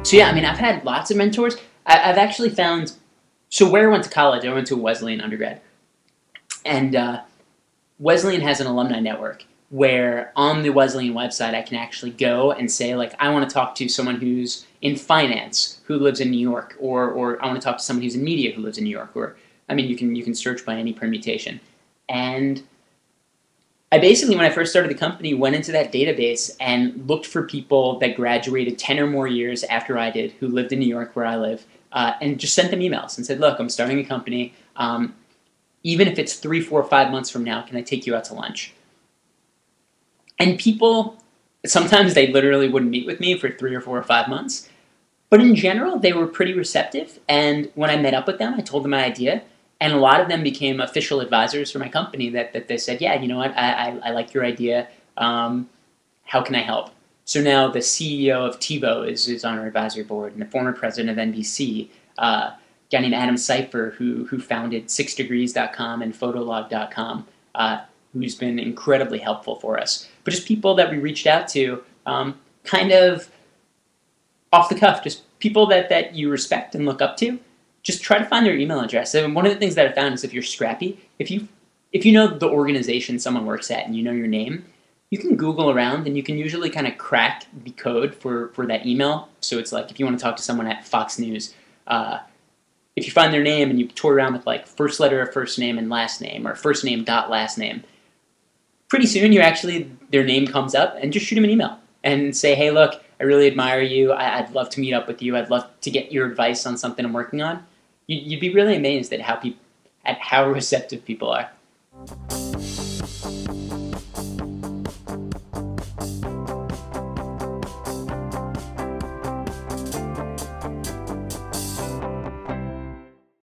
So yeah, I mean, I've had lots of mentors. I've actually found, so where I went to college, I went to a Wesleyan undergrad, and Wesleyan has an alumni network where on the Wesleyan website I can actually go and say, like, I want to talk to someone who's in finance who lives in New York, or I want to talk to someone who's in media who lives in New York, or I mean, you can search by any permutation. And I basically, when I first started the company, went into that database and looked for people that graduated 10 or more years after I did, who lived in New York where I live, and just sent them emails and said, look, I'm starting a company. Even if it's 3, 4, 5 months from now, can I take you out to lunch? And people, sometimes they literally wouldn't meet with me for 3 or 4 or 5 months. But in general, they were pretty receptive. And when I met up with them, I told them my idea. And a lot of them became official advisors for my company that they said, yeah, you know what, I like your idea. How can I help? So now the CEO of TiVo is on our advisory board, and the former president of NBC, a guy named Adam Seifer, who founded 6degrees.com and Photolog.com, who's been incredibly helpful for us. But just people that we reached out to, kind of off the cuff, just people that you respect and look up to. Just try to find their email address. And one of the things that I found is if you're scrappy, if you know the organization someone works at and you know your name, you can Google around and you can usually kind of crack the code for that email. So it's like if you want to talk to someone at Fox News, if you find their name and you toy around with like first letter of first name and last name, or first name dot last name, pretty soon their name comes up, and just shoot them an email and say, hey, look, I really admire you. I'd love to meet up with you. I'd love to get your advice on something I'm working on. You'd be really amazed at how receptive people are.